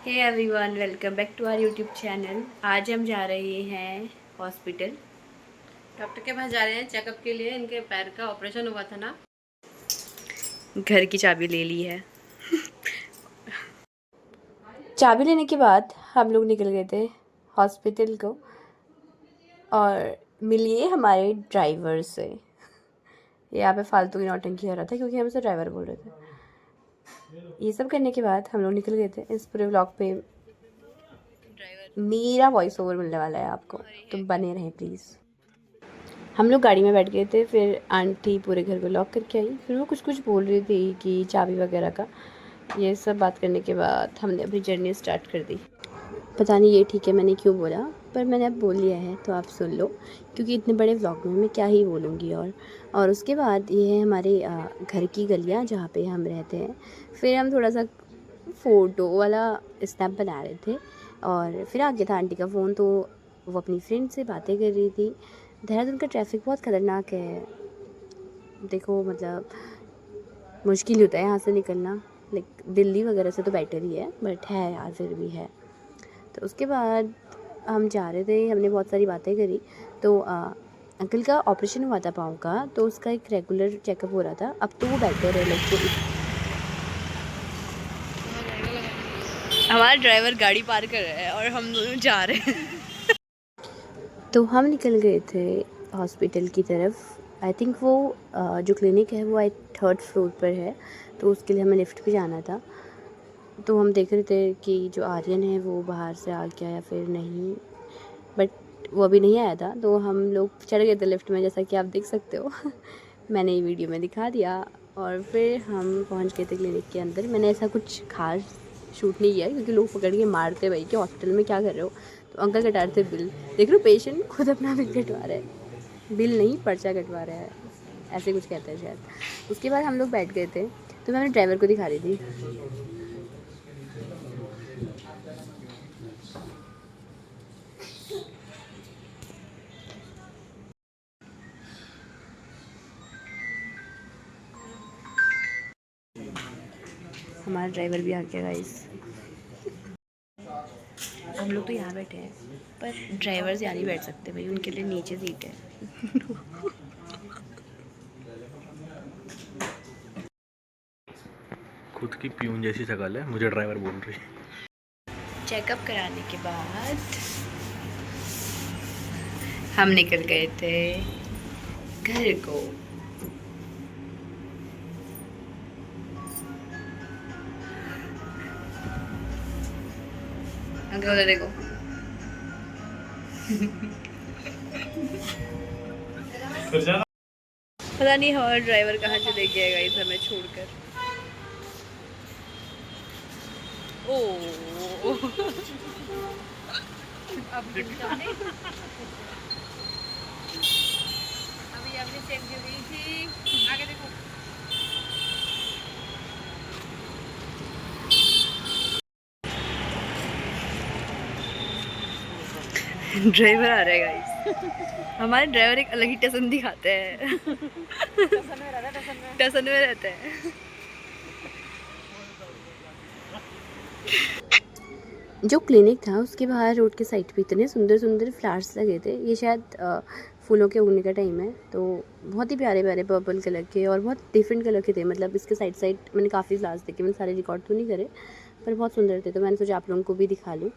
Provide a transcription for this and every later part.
Hey everyone, welcome back to our YouTube channel. आज हम जा रहे हैं हॉस्पिटल। डॉक्टर के पास जा रहे हैं चेकअप के लिए। इनके पैर का ऑपरेशन हुआ था ना। घर की चाबी ले ली है। चाबी लेने के बाद हम लोग निकल गए थे हॉस्पिटल को और मिलिए हमारे ड्राइवर से। यहाँ पे फालतू की नौटंकी हो रहा था क्योंकि हम उसे ड्राइवर बोल रहे थे। ये सब करने के बाद हम लोग निकल गए थे। इस पूरे व्लॉग पे मेरा वॉइस ओवर मिलने वाला है आपको, तो बने रहें प्लीज़। हम लोग गाड़ी में बैठ गए थे, फिर आंटी पूरे घर को लॉक करके आई। फिर वो कुछ कुछ बोल रही थी कि चाबी वगैरह का। ये सब बात करने के बाद हमने अपनी जर्नी स्टार्ट कर दी। पता नहीं ये ठीक है मैंने क्यों बोला, पर मैंने अब बोल लिया है तो आप सुन लो, क्योंकि इतने बड़े व्लॉग में मैं क्या ही बोलूँगी। और उसके बाद ये है हमारे घर की गलियाँ जहाँ पे हम रहते हैं। फिर हम थोड़ा सा फ़ोटो वाला स्नैप बना रहे थे और फिर आ गया था आंटी का फ़ोन, तो वो अपनी फ्रेंड से बातें कर रही थी। देहरादून का ट्रैफिक बहुत ख़तरनाक है। देखो मतलब मुश्किल होता है यहाँ से निकलना। लाइक दिल्ली वगैरह से तो बेटर ही है, बट है यार फिर भी है। तो उसके बाद हम जा रहे थे, हमने बहुत सारी बातें करी। तो अंकल का ऑपरेशन हुआ था पाँव का, तो उसका एक रेगुलर चेकअप हो रहा था। अब तो वो बेटर है। लाइक हमारा ड्राइवर गाड़ी पार कर रहा है और हम दोनों जा रहे हैं। तो हम निकल गए थे हॉस्पिटल की तरफ। आई थिंक वो जो क्लिनिक है वो 3rd फ्लोर पर है, तो उसके लिए हमें लिफ्ट पे जाना था। तो हम देख रहे थे कि जो आर्यन है वो बाहर से आ गया या फिर नहीं, बट वो अभी नहीं आया था। तो हम लोग चढ़ गए थे लिफ्ट में, जैसा कि आप देख सकते हो। मैंने ये वीडियो में दिखा दिया। और फिर हम पहुंच गए थे क्लिनिक के अंदर। मैंने ऐसा कुछ खास शूट नहीं किया क्योंकि लोग पकड़ के मारते भाई कि हॉस्पिटल में क्या कर रहे हो। तो अंकल कटा रहे थे बिल। देख लो पेशेंट खुद अपना बिल कटवा रहा है, बिल नहीं पर्चा कटवा रहा है, ऐसे कुछ कहते हैं शायद। उसके बाद हम लोग बैठ गए थे, तो मैं अपने ड्राइवर को दिखा रही थी। हमारा ड्राइवर भी आ गया गाइस। हम लोग तो यहाँ बैठे हैं, पर ड्राइवर यहाँ नहीं बैठ सकते भाई, उनके लिए नीचे सीट है। खुद की प्यून जैसी शक्ल है, मुझे ड्राइवर बोल रही है। चेकअप कराने के बाद हम निकल गए थे घर को। अंकल उधर देखो। पता नहीं हमारा ड्राइवर कहाँ चले गया गाइस हमें छोड़कर। ओ अभी आपने चेक जो दी थी, आगे देखो। ड्राइवर आ रहा है गाइस। हमारे ड्राइवर एक अलग ही टसन दिखाते हैं। टसन में रहते हैं। जो क्लिनिक था उसके बाहर रोड के साइड पे इतने सुंदर सुंदर फ्लावर्स लगे थे। ये शायद फूलों के उगने का टाइम है, तो बहुत ही प्यारे प्यारे पर्पल कलर के और बहुत डिफरेंट कलर के थे। मतलब इसके साइड साइड मैंने काफ़ी फ्लावर्स देखे, मैंने सारे रिकॉर्ड तो नहीं करे, पर बहुत सुंदर थे। तो मैंने सोचा आप लोगों को भी दिखा लूँ।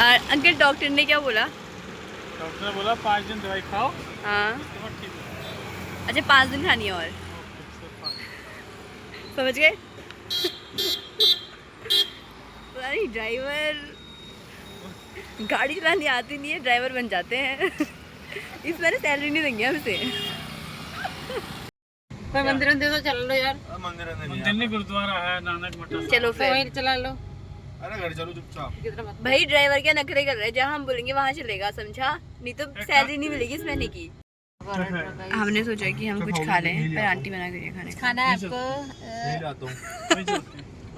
अंकल डॉक्टर ने क्या बोला? डॉक्टर ने बोला 5 दिन दवाई खाओ। हाँ, ठीक है। अच्छा 5 दिन खानी है और समझ गए। पता नहीं ड्राइवर गाड़ी चलानी आती नहीं है, ड्राइवर बन जाते हैं। इस बार सैलरी नहीं देंगे हमसे। मंदिर में तो चल लो यार। मंदिर दिल्ली गुरुद्वारा है, नानक मठ। चलो तो फिर वहीं चला लो। अरे घर चलो चुपचाप। भाई ड्राइवर क्या नखरे कर रहे हैं, जहाँ हम बोलेंगे वहाँ चलेगा, समझा? नहीं तो सैलरी नहीं मिलेगी इस महीने की। हमने सोचा कि हम कुछ खा लें, पर आंटी मना करिए खाने का। खाना है आपको? यही लाता हूँ।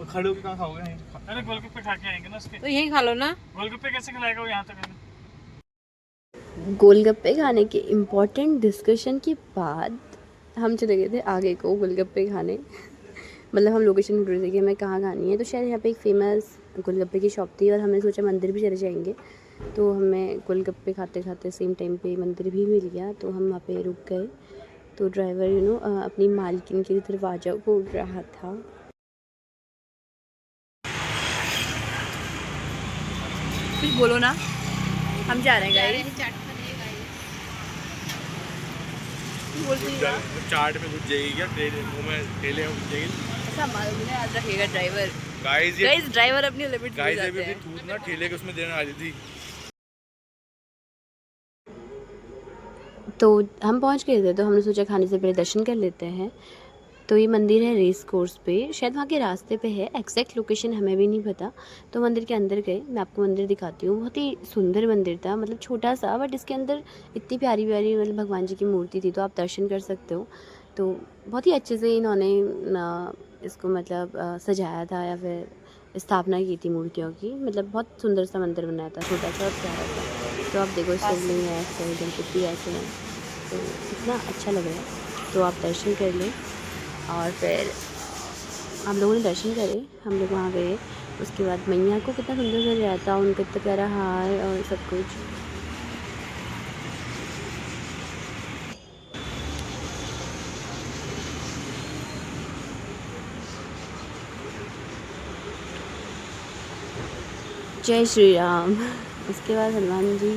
खड़े होकर कहाँ खाओगे? अरे गोलगप्पे खा के आएंगे ना उसके। तो यहीं खा लो ना। गोलगप्पे कैसे खिलाएगा वो यहाँ तक? गोलगप्पे खाने के इम्पोर्टेंट डिस्कशन के बाद हम चले गए थे आगे को गोलगप्पे खाने। मतलब हम लोकेशन ढूंढ रहे थे कि हमें कहाँ खानी है, तो शायद यहाँ पे एक फ़ेमस गोलगप्पे की शॉप थी और हमने सोचा मंदिर भी चले जाएंगे, तो हमें गोलगप्पे खाते खाते सेम टाइम पे मंदिर भी मिल गया, तो हम वहाँ पे रुक गए। तो ड्राइवर अपनी मालकिन के दरवाज़ा खोल रहा था। कुछ बोलो ना, हम जा रहे हैं गाइस। चाट में घुस जाएगी क्या? मुंह में ठेले में घुस जाएगी। ऐसा मालूम नहीं, आज रखेगा ड्राइवर। गाइस ड्राइवर अपनी लिमिट गाइस अभी थूत ना ठेले के उसमें देने वाली थी। तो हम पहुंच गए थे, तो हमने सोचा खाने से पहले दर्शन कर लेते हैं। तो ये मंदिर है रेस कोर्स पे, शायद वहाँ के रास्ते पे है, एग्जैक्ट लोकेशन हमें भी नहीं पता। तो मंदिर के अंदर गए, मैं आपको मंदिर दिखाती हूँ। बहुत ही सुंदर मंदिर था, मतलब छोटा सा, बट इसके अंदर इतनी प्यारी प्यारी मतलब भगवान जी की मूर्ति थी, तो आप दर्शन कर सकते हो। तो बहुत ही अच्छे से इन्होंने इसको मतलब सजाया था या फिर स्थापना की थी मूर्तियों की। मतलब बहुत सुंदर सा मंदिर बनाया था, छोटा सा और प्यारा सा। तो आप देखो शिवलिंग है ऐसे, गणपति ऐसे हैं, तो कितना अच्छा लग रहा है। तो आप दर्शन कर लें। और फिर हम लोगों ने दर्शन करे, हम लोग वहाँ गए। उसके बाद मैया को कितना सुंदर सजाया था, उनका इतना प्यारा हार और सब कुछ। जय श्री राम। उसके बाद हनुमान जी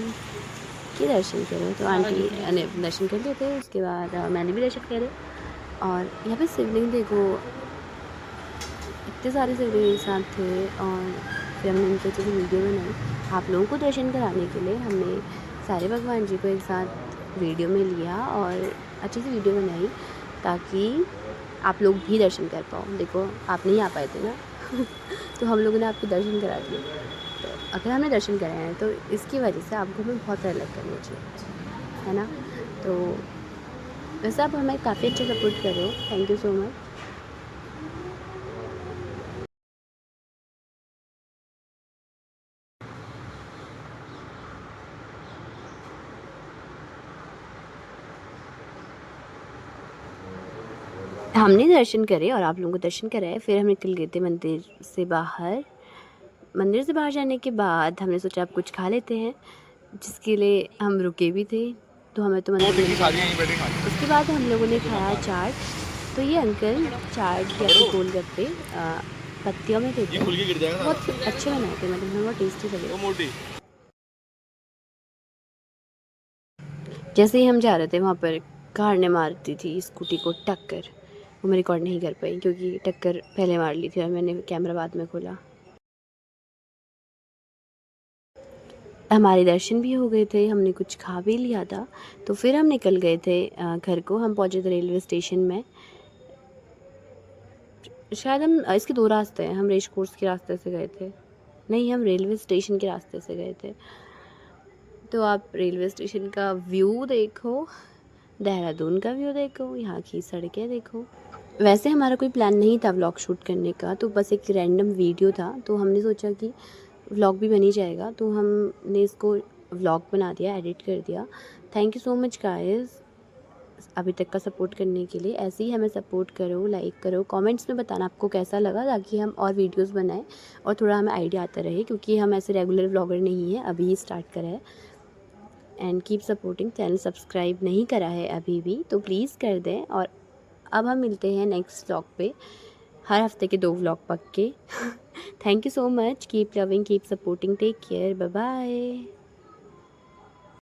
के दर्शन करे, तो आंटी ने दर्शन कर लिए थे। उसके बाद मैंने भी दर्शन करे। और यहाँ पे शिवलिंग देखो, इतने सारे शिवलिंग एक साथ थे। और फिर हमने इनके अच्छे से वीडियो बनाई आप लोगों को दर्शन कराने के लिए। हमने सारे भगवान जी को एक साथ वीडियो में लिया और अच्छी सी वीडियो बनाई ताकि आप लोग भी दर्शन कर पाओ। देखो आप नहीं आ पाए थे ना तो हम लोगों ने आपके दर्शन करा दिए। तो अगर हमने दर्शन कराए हैं तो इसकी वजह से आपको हमें बहुत अलग करनी चाहिए, है ना। तो वैसे आप हमें काफ़ी अच्छा सपोर्ट कर रहे हो, थैंक यू सो मच। हमने दर्शन करे और आप लोगों को दर्शन कराए, फिर हम निकल गए थे मंदिर से बाहर। मंदिर से बाहर जाने के बाद हमने सोचा आप कुछ खा लेते हैं, जिसके लिए हम रुके भी थे। तो हमें तो मंदिर उसके बाद हम लोगों ने खाया चाट। तो ये अंकल चाट या फिर गोलगप्पे पत्तियों में देते हैं, बहुत अच्छे बनाए थे, मतलब हमें बहुत टेस्टी लगे। जैसे ही हम जा रहे थे वहाँ पर कार ने मार दी थी स्कूटी को टक्कर। वो मैं रिकॉर्ड नहीं कर पाई क्योंकि टक्कर पहले मार ली थी और मैंने कैमरा बाद में खोला। हमारे दर्शन भी हो गए थे, हमने कुछ खा भी लिया था। तो फिर हम निकल गए थे घर को। हम पहुँचे थे रेलवे स्टेशन में। शायद हम इसके दो रास्ते हैं, हम रेस कोर्स के रास्ते से गए थे, नहीं हम रेलवे स्टेशन के रास्ते से गए थे। तो आप रेलवे स्टेशन का व्यू देखो, देहरादून का व्यू देखो, यहाँ की सड़कें देखो। वैसे हमारा कोई प्लान नहीं था व्लॉग शूट करने का, तो बस एक रैंडम वीडियो था। तो हमने सोचा कि व्लॉग भी बन ही जाएगा, तो हमने इसको व्लॉग बना दिया, एडिट कर दिया। Thank you so much guys अभी तक का सपोर्ट करने के लिए। ऐसे ही हमें सपोर्ट करो, लाइक करो, कमेंट्स में बताना आपको कैसा लगा, ताकि हम और वीडियोस बनाएं और थोड़ा हमें आइडिया आता रहे, क्योंकि हम ऐसे रेगुलर व्लॉगर नहीं हैं, अभी ही स्टार्ट करा है। And keep supporting. Channel subscribe नहीं करा है अभी भी तो प्लीज़ कर दें। और अब हम मिलते हैं नेक्स्ट व्लॉग पे, हर हफ्ते के 2 व्लॉग पक्के। Thank you so much, keep loving, keep supporting, take care, bye bye.